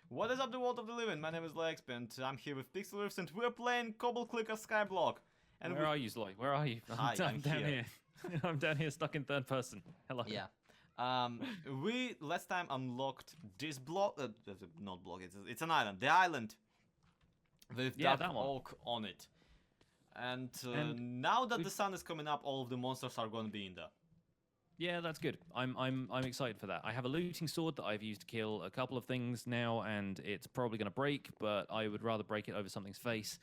What is up, the world of the living? My name is ZloyXP and I'm here with Pixlriffs and we're playing Cobble Clicker Skyblock. And Where are you, Zloy? Where are you? Hi, I'm down here. here. I'm down here stuck in third person. Hello. Yeah. We last time unlocked this block, not block, it's an island. The island with dark oak on it. And now that the sun is coming up, all of the monsters are going to be in there. Yeah, that's good. I'm excited for that. I have a looting sword that I've used to kill a couple of things now, and it's probably going to break, but I would rather break it over something's face.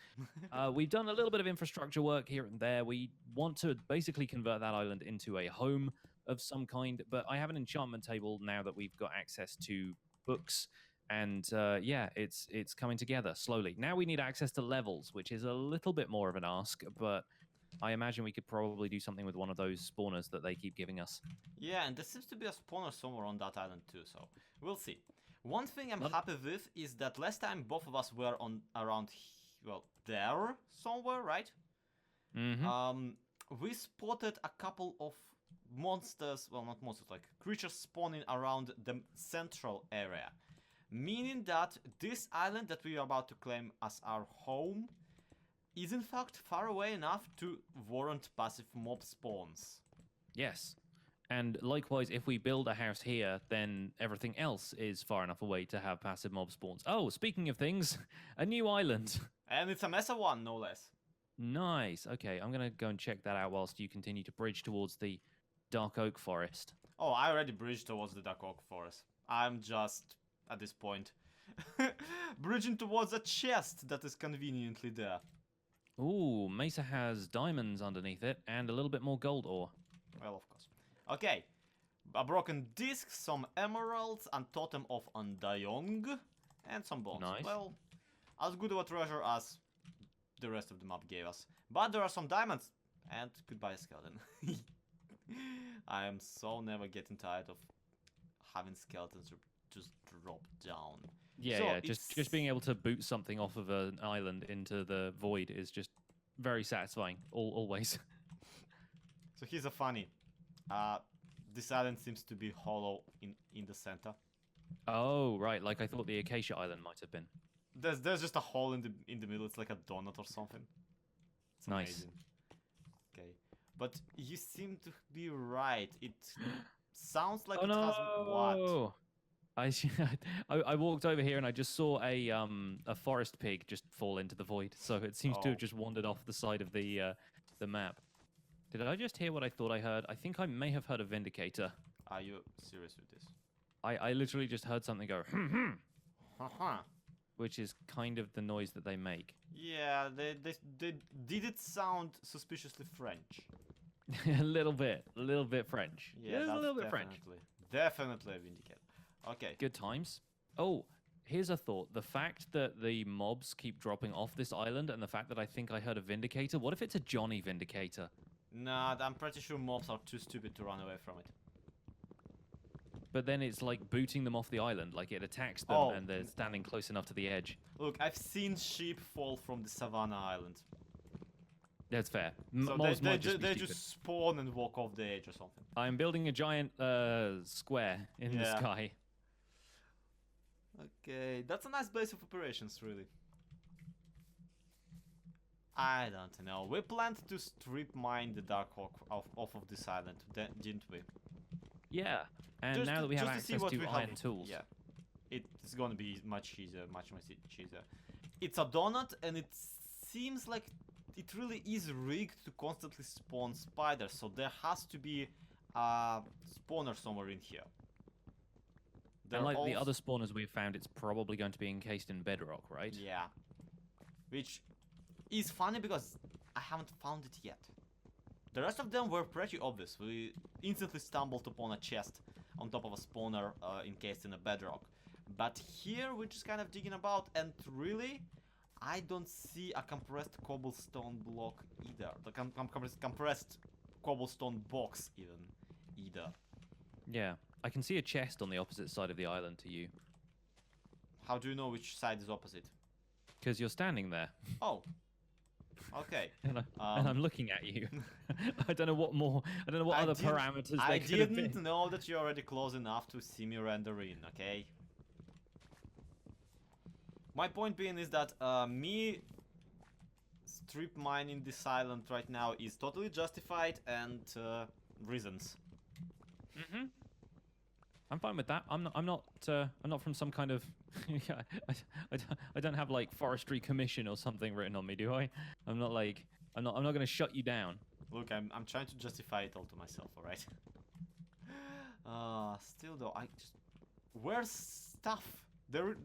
We've done a little bit of infrastructure work here and there. We want to basically convert that island into a home of some kind, but I have an enchantment table now that we've got access to books, and yeah, it's coming together slowly. Now we need access to levels, which is a little bit more of an ask, but I imagine we could probably do something with one of those spawners that they keep giving us. Yeah, and there seems to be a spawner somewhere on that island too, so we'll see. One thing I'm happy with is that last time both of us were on around, well, there somewhere, right? Mm-hmm. We spotted a couple of monsters, well, not monsters, like creatures spawning around the central area. Meaning that this island that we are about to claim as our home is in fact far away enough to warrant passive mob spawns. Yes. And likewise, if we build a house here, then everything else is far enough away to have passive mob spawns. Oh, speaking of things, a new island. And it's a mesa one, no less. Nice. Okay, I'm going to go and check that out whilst you continue to bridge towards the dark oak forest. Oh, I already bridged towards the dark oak forest. I'm just, at this point, bridging towards a chest that is conveniently there. Ooh, Mesa has diamonds underneath it and a little bit more gold ore. Well, of course. Okay. A broken disc, some emeralds, and totem of Andayong, and some bones. Nice. Well, as good of a treasure as the rest of the map gave us. But there are some diamonds, and goodbye skeleton. I am so never getting tired of having skeletons just drop down. Yeah, so yeah. Just being able to boot something off of an island into the void is just very satisfying. Always. So here's a funny. This island seems to be hollow in the center. Oh, right. Like I thought the Acacia Island might have been. There's just a hole in the middle. It's like a donut or something. It's nice. Amazing. Okay, but you seem to be right. It sounds like has what? I walked over here and I just saw a forest pig just fall into the void. So it seems to have just wandered off the side of the map. Did I just hear what I thought I heard? I think I may have heard a vindicator. Are you serious with this? I literally just heard something go Haha. which is kind of the noise that they make. Yeah, they did it sound suspiciously French. a little bit French. Yeah, that's that's a little bit French. Definitely a vindicator. Okay. Good times. Oh, here's a thought. The fact that the mobs keep dropping off this island and the fact that I think I heard a vindicator, what if it's a Johnny Vindicator? Nah, I'm pretty sure mobs are too stupid to run away from it. But then it's like booting them off the island, like it attacks them and they're standing close enough to the edge. Look, I've seen sheep fall from the savannah island. That's fair. So they just spawn and walk off the edge or something. I'm building a giant square in the sky. Okay, that's a nice base of operations, really. I don't know. We planned to strip mine the Dark Oak off of this island, didn't we? Yeah, and now that we have access to iron tools. Yeah, it's gonna be much easier, much easier. It's a donut, and it seems like it really is rigged to constantly spawn spiders, so there has to be a spawner somewhere in here. And like the other spawners we've found, it's probably going to be encased in bedrock, right? Yeah. Which is funny because I haven't found it yet. The rest of them were pretty obvious. We instantly stumbled upon a chest on top of a spawner encased in a bedrock. But here we're just kind of digging about, and really, I don't see a compressed cobblestone block either. The compressed cobblestone box even either. Yeah, I can see a chest on the opposite side of the island to you. How do you know which side is opposite? Because you're standing there. Oh. Okay. and I'm looking at you. I don't know what more. I don't know what other parameters I they could have been. didn't know that you're already close enough to see me render in. Okay. My point being is that me strip mining this island right now is totally justified and reasons. Mm-hmm. I'm fine with that. I'm not from some kind of. I don't have like forestry commission or something written on me, do I? I'm not like. I'm not going to shut you down. Look, I'm trying to justify it all to myself, alright? Still though, I just... Where's stuff? There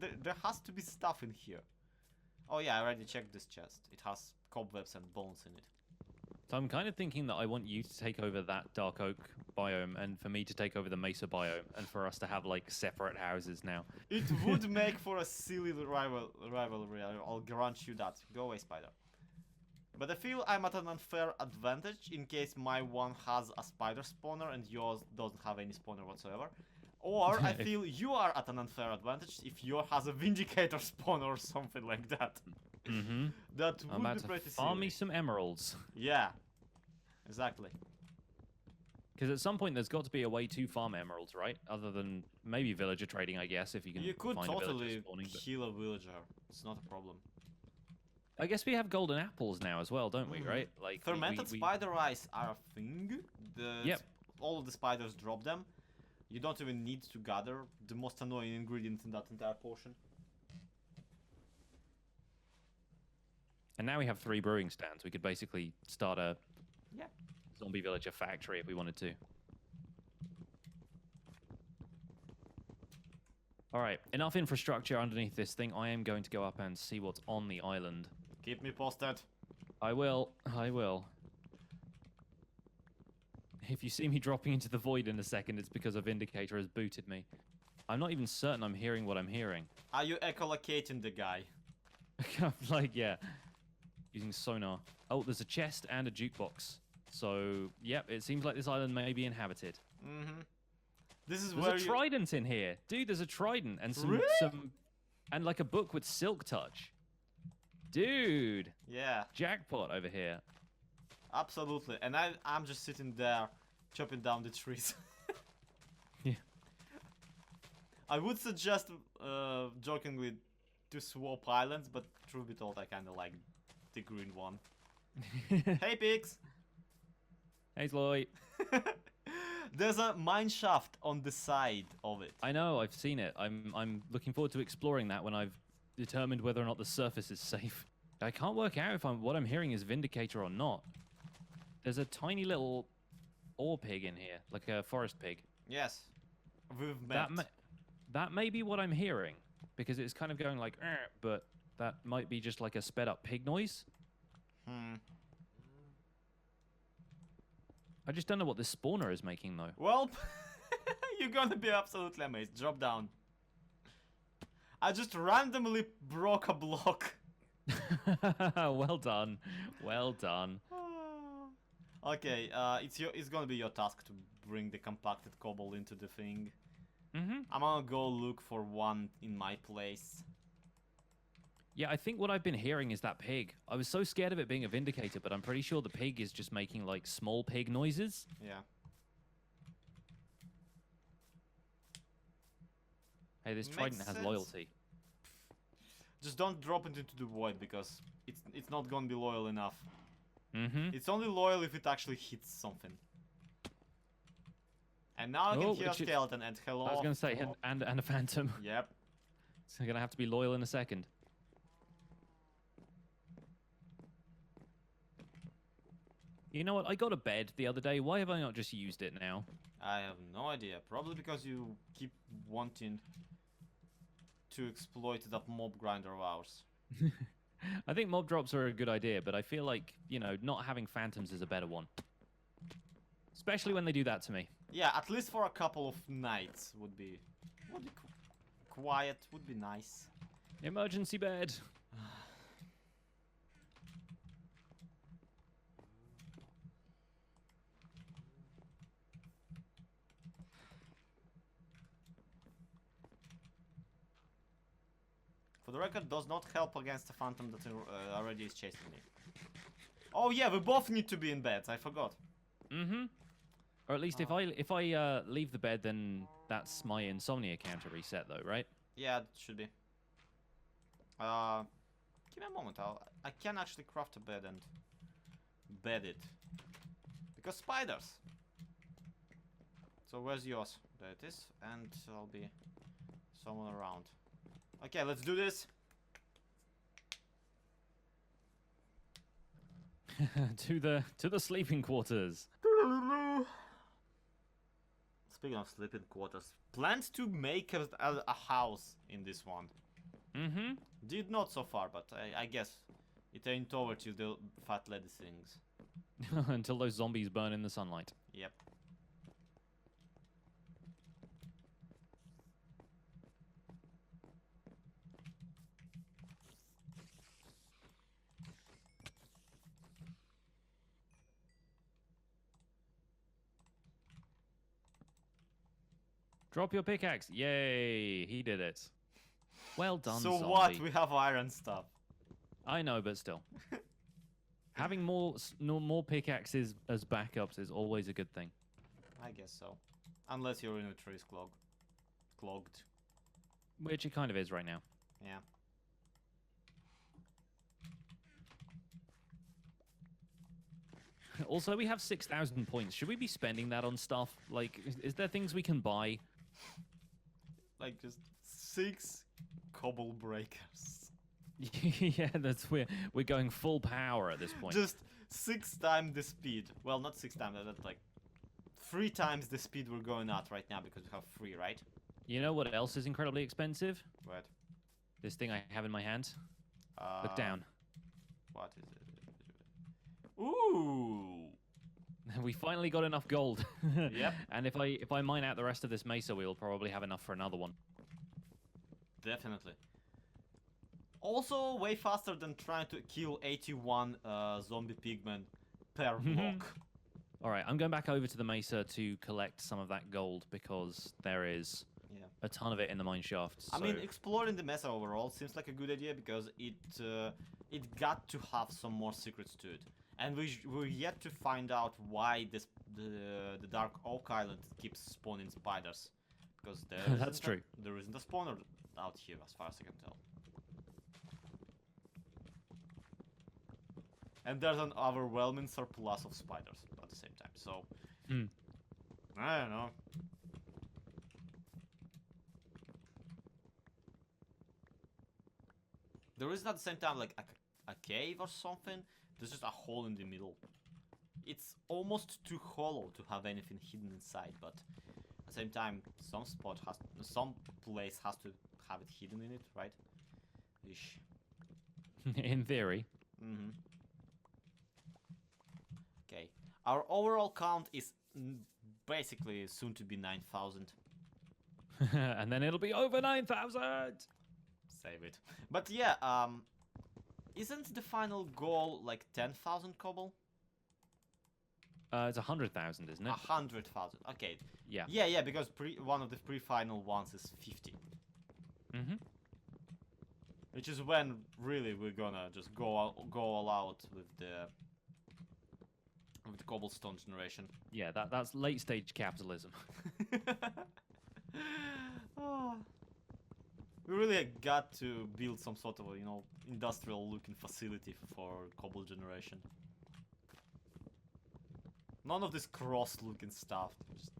has to be stuff in here. Oh yeah, I already checked this chest. It has cobwebs and bones in it. So I'm kind of thinking that I want you to take over that dark oak biome, and for me to take over the mesa biome, and for us to have like separate houses now. It would make for a silly rivalry, I'll grant you that. Go away, spider. But I feel I'm at an unfair advantage in case my one has a spider spawner and yours doesn't have any spawner whatsoever. Or I feel you are at an unfair advantage if yours has a vindicator spawner or something like that. Mm-hmm. That I'm would about be to pretty farm silly. me some emeralds. Yeah, exactly. Because at some point there's got to be a way to farm emeralds, right? Other than maybe villager trading, I guess, if you can You could find a villager totally spawning. But kill a villager. It's not a problem. I guess we have golden apples now as well, don't we? Mhm. Right? Like Fermented spider eyes are a thing. Yep. All of the spiders drop them. You don't even need to gather the most annoying ingredient in that entire potion. And now we have 3 brewing stands. We could basically start a Yep. zombie villager factory if we wanted to. All right, enough infrastructure underneath this thing. I am going to go up and see what's on the island. Keep me posted. I will. I will. If you see me dropping into the void in a second, it's because a vindicator has booted me. I'm not even certain I'm hearing what I'm hearing. Are you echolocating the guy? Like, yeah. Using sonar. Oh, there's a chest and a jukebox. So, yep, it seems like this island may be inhabited. Mm-hmm. This is There's where a trident in here. Dude, there's a trident and some and like a book with silk touch. Dude. Yeah, Jackpot over here. absolutely. And I'm just sitting there chopping down the trees. Yeah. I would suggest jokingly to swap islands, but truth be told, I kind of like the green one. Hey, pigs! Hey, Zloy. There's a mine shaft on the side of it. I know, I've seen it. I'm looking forward to exploring that when I've determined whether or not the surface is safe. I can't work out if what I'm hearing is vindicator or not. There's a tiny little ore pig in here, like a forest pig. Yes, we've met. That may be what I'm hearing, because it's kind of going like, but that might be just like a sped up pig noise. I just don't know what this spawner is making though. Well, you're gonna be absolutely amazed. Drop down. I just randomly broke a block. Well done. Well done. Okay, it's gonna be your task to bring the compacted cobble into the thing. Mm-hmm. I'm gonna go look for one in my place. Yeah, I think what I've been hearing is that pig. I was so scared of it being a vindicator, but I'm pretty sure the pig is just making like small pig noises. Yeah. Hey, this Makes trident has sense. loyalty. Just don't drop it into the void because it's not gonna be loyal enough. Mm-hmm. It's only loyal if it actually hits something. And now I can hear a skeleton and hello. I was gonna say, and a phantom. Yep. It's gonna have to be loyal in a second. You know what? I got a bed the other day. Why have I not just used it now? I have no idea. Probably because you keep wanting to exploit that mob grinder of ours. I think mob drops are a good idea, but I feel like, you know, not having phantoms is a better one. Especially when they do that to me. Yeah, at least for a couple of nights would be quiet, would be nice. Emergency bed. For the record, does not help against the phantom that already is chasing me. Oh yeah, we both need to be in bed. I forgot. Mm-hmm. Or at least if I leave the bed, then that's my insomnia counter reset, though, right? Yeah, it should be. Give me a moment. I can actually craft a bed and bed it. Because spiders. So where's yours? There it is. And I'll be someone around. Okay, let's do this. to the sleeping quarters. Speaking of sleeping quarters, planned to make a house in this one. Mm-hmm. Did not so far, but I guess it ain't over till the fat lady sings. Until those zombies burn in the sunlight. Yep. Drop your pickaxe. Yay, he did it. Well done, So zombie. what? We have iron stuff. I know, but still. Having more pickaxes as backups is always a good thing. I guess so. Unless your inventory is clogged. Which it kind of is right now. Yeah. Also, we have 6,000 points. Should we be spending that on stuff? Like, is there things we can buy? Like just 6 cobble breakers. Yeah, we're going full power at this point. Just 6 times the speed. Well, not 6 times. That's like 3 times the speed we're going at right now because we have 3, right? You know what else is incredibly expensive? What? This thing I have in my hand. Look down. What is it? Ooh. We finally got enough gold. Yep. And if I mine out the rest of this mesa, we'll probably have enough for another one. Definitely. Also, way faster than trying to kill 81 zombie pigmen per block. All right, I'm going back over to the mesa to collect some of that gold because there is a ton of it in the mine shaft. I mean, exploring the mesa overall seems like a good idea because it got to have some more secrets to it. And we're yet to find out why the Dark Oak Island keeps spawning spiders. Because that's true. There isn't a spawner out here, as far as I can tell. And there's an overwhelming surplus of spiders at the same time. So, I don't know. There isn't at the same time like a cave or something. There's just a hole in the middle. It's almost too hollow to have anything hidden inside, but at the same time, some place has to have it hidden in it, right? Ish. In theory. Mm-hmm. Okay. Our overall count is basically soon to be 9,000. And then it'll be over 9,000! Save it. But yeah, isn't the final goal like 10,000 cobble? It's 100,000, isn't it? 100,000. Okay. Yeah. Yeah, because one of the pre-final ones is 50. Mm-hmm. Which is when really we're gonna just go all out with the cobblestone generation. Yeah, that's late stage capitalism. Oh. We really got to build some sort of a, industrial looking facility for cobble generation. None of this cross looking stuff. Just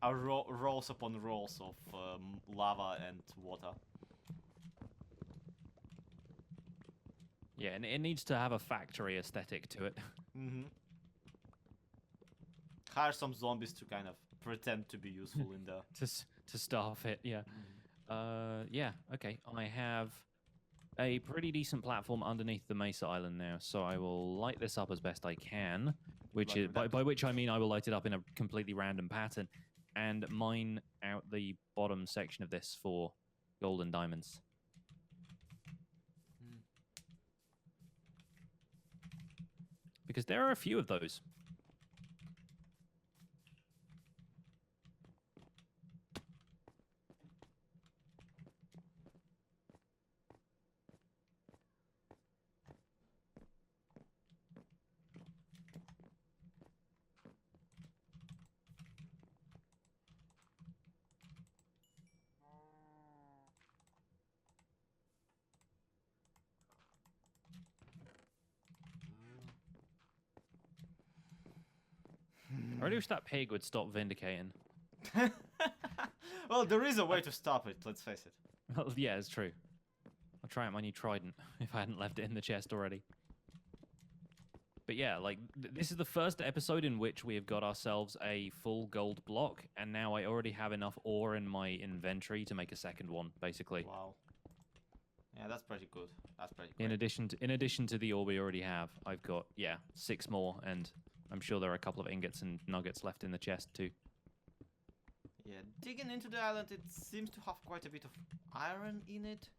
rows upon rows of lava and water. Yeah, and it needs to have a factory aesthetic to it. Mm-hmm. Hire some zombies to kind of pretend to be useful in the... to staff it, yeah. Yeah, okay. I have a pretty decent platform underneath the Mesa Island now, so I will light this up as best I can, which is by which I mean I will light it up in a completely random pattern and mine out the bottom section of this for gold and diamonds. Because there are a few of those. really wish that pig would stop vindicating. Well, there is a way to stop it, let's face it. Well, yeah, it's true. I'll try out my new trident if I hadn't left it in the chest already. But yeah, like, this is the first episode in which we have got ourselves a full gold block, and now I already have enough ore in my inventory to make a second one, basically. Wow. Yeah, that's pretty good. That's pretty good. In addition to the ore we already have, I've got, yeah, 6 more, and I'm sure there are a couple of ingots and nuggets left in the chest too. Yeah, digging into the island, it seems to have quite a bit of iron in it.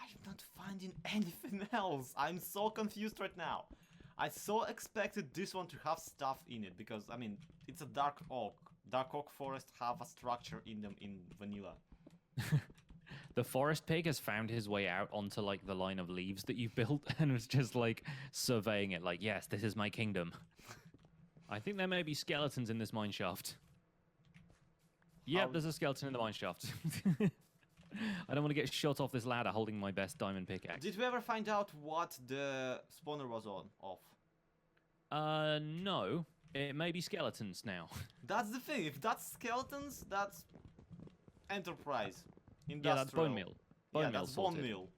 I'm not finding anything else. I'm so confused right now. I so expected this one to have stuff in it, because, I mean, it's a dark oak. Dark oak forests have a structure in them in vanilla. The forest pig has found his way out onto, like, the line of leaves that you've built and was just, like, surveying it, like, yes, this is my kingdom. I think there may be skeletons in this mine shaft. Yep, there's a skeleton in the mine shaft. I don't want to get shot off this ladder holding my best diamond pickaxe. Did we ever find out what the spawner was off? No. It may be skeletons now. That's the thing. If that's skeletons, that's enterprise. Industrial. Yeah, that's bone meal. Bone meal that's sorted. bone meal.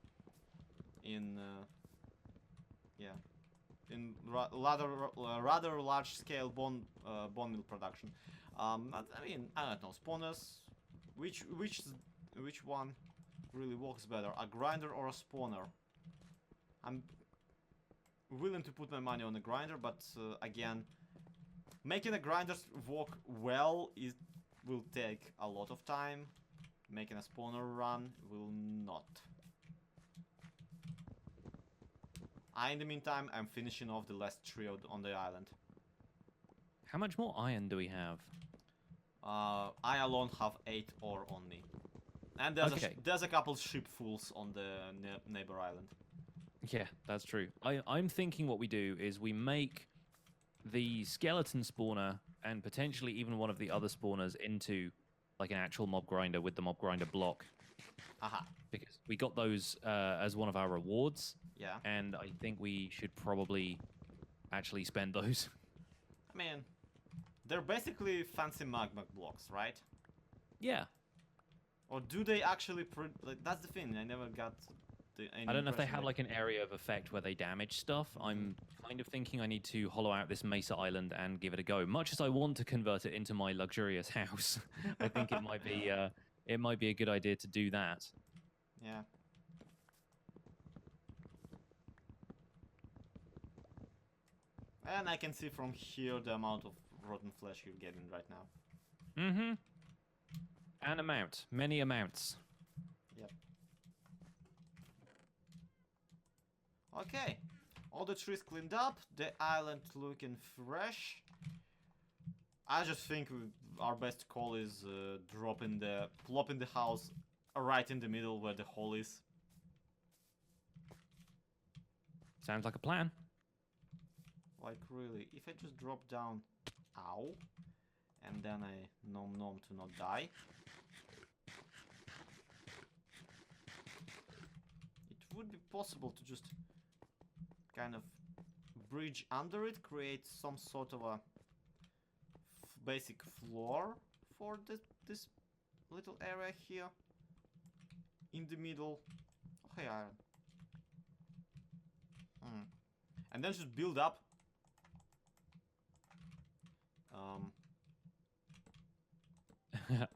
In rather large scale bone meal production. I mean, I don't know, spawners. Which one really works better, a grinder or a spawner? I'm willing to put my money on a grinder, but again, making a grinder work well will take a lot of time. Making a spawner run will not. In the meantime, I'm finishing off the last trio on the island. How much more iron do we have? I alone have 8 ore on me. And there's a couple shipfuls on the neighbor island. Yeah, that's true. I'm thinking what we do is we make the skeleton spawner and potentially even one of the other spawners into like an actual mob grinder with the mob grinder block. Aha. Because we got those as one of our rewards. Yeah. And I think we should probably actually spend those. I mean, they're basically fancy magma blocks, right? Yeah. Or do they actually... like, that's the thing, I never got... I don't know if they have like an area of effect where they damage stuff. I'm kind of thinking I need to hollow out this Mesa Island and give it a go. Much as I want to convert it into my luxurious house, I think it might be a good idea to do that. Yeah. And I can see from here the amount of rotten flesh you're getting right now. Mm-hmm. An amount. Many amounts. Yep. Okay. All the trees cleaned up. The island looking fresh. I just think our best call is plopping the house right in the middle where the hole is. Sounds like a plan. Like really, if I just drop down, ow, and then I nom to not die. It would be possible to just kind of bridge under it, create some sort of a basic floor for this little area here. In the middle. Oh, hey, iron. And then just build up.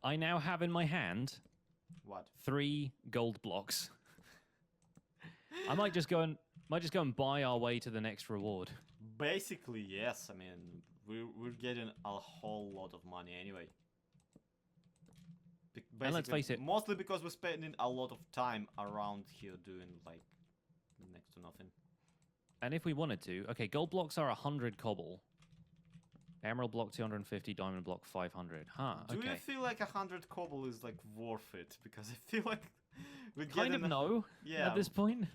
I now have in my hand What? 3 gold blocks. I might just go and buy our way to the next reward. Basically, yes. I mean, we're getting a whole lot of money anyway. And let's face it, mostly because we're spending a lot of time around here doing like next to nothing. and if we wanted to, okay, gold blocks are 100 cobble. Emerald block 250, diamond block 500. Huh, okay. Do you feel like 100 cobble is like worth it? Because I feel like we Kind of no, yeah, at this point.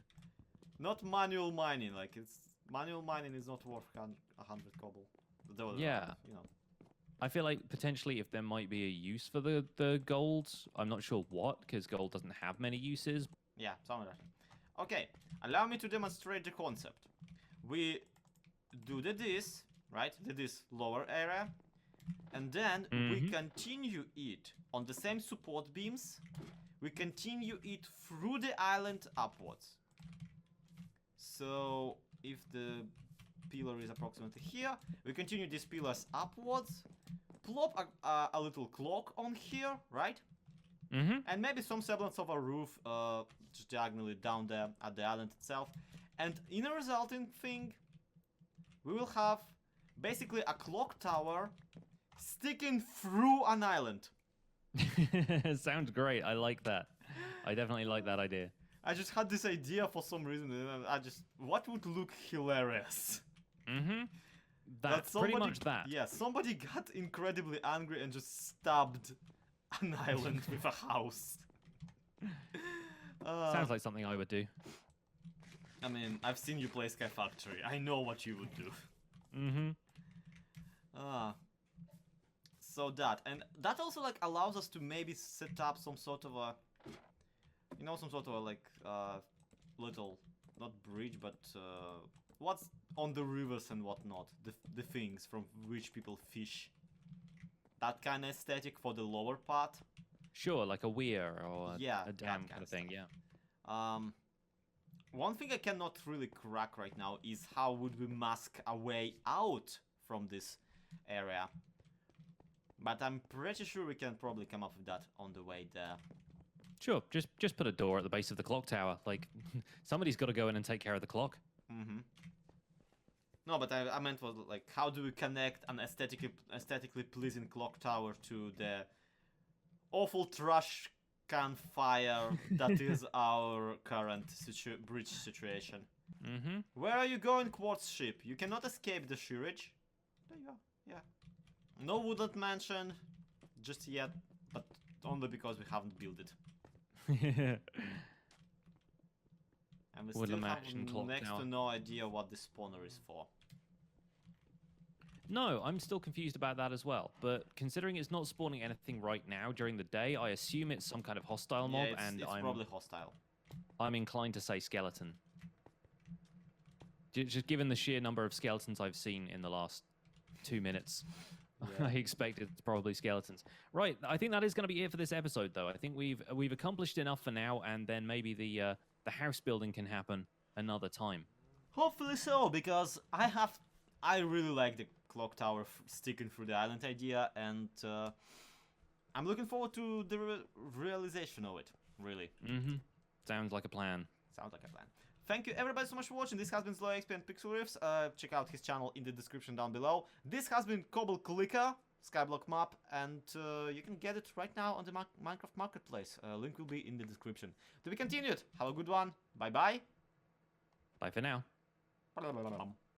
not manual mining. Like manual mining is not worth 100 cobble. Though, Yeah. you know. I feel like potentially if there might be a use for the gold, I'm not sure what, because gold doesn't have many uses. Yeah, something like that. Okay, allow me to demonstrate the concept. We do this, right? This lower area. And then we continue it on the same support beams. We continue it through the island upwards. So if the pillar is approximately here, we continue these pillars upwards. Plop a little clock on here, right? And maybe some semblance of a roof just diagonally down there at the island itself. And in a resulting thing, we will have basically a clock tower sticking through an island. Sounds great. I like that. I definitely like that idea. I just had this idea for some reason. And what would look hilarious? That's pretty much that. Yeah, somebody got incredibly angry and just stabbed an island with a house. Sounds like something I would do. I mean, I've seen you play Sky Factory. I know what you would do. So that also like allows us to maybe set up some sort of a, you know, some sort of a, like little, not bridge, but what's on the rivers and whatnot, the things from which people fish. That kind of aesthetic for the lower part. Sure, like a weir or a dam kind of thing. Stuff. Yeah. One thing I cannot really crack right now is how would we mask a way out from this area. But I'm pretty sure we can probably come up with that on the way there. Sure, just put a door at the base of the clock tower. Like, somebody's got to go in and take care of the clock. No, but I meant was like, how do we connect an aesthetically pleasing clock tower to the awful trash can fire that is our current bridge situation? Where are you going, Quartz ship? You cannot escape the sewage. There you are. Yeah. No wooden mansion just yet, but only because we haven't built it. And we still have next to no idea what the spawner is for. No, I'm still confused about that as well. But considering it's not spawning anything right now during the day, I assume it's some kind of hostile mob, and it's probably hostile. I'm inclined to say skeleton. Just given the sheer number of skeletons I've seen in the last 2 minutes. Yeah. I expect it's probably skeletons. Right, I think that is going to be it for this episode, though. I think we've accomplished enough for now, and then maybe the house building can happen another time. Hopefully so, because I really like the clock tower sticking through the island idea, and I'm looking forward to the realization of it. Really. Sounds like a plan. Sounds like a plan. Thank you everybody so much for watching. This has been ZloyXP and Pixlriffs. Check out his channel in the description down below. This has been Cobble Clicker Skyblock map, and you can get it right now on the Minecraft Marketplace. Link will be in the description. To be continued. Have a good one. Bye bye. Bye for now.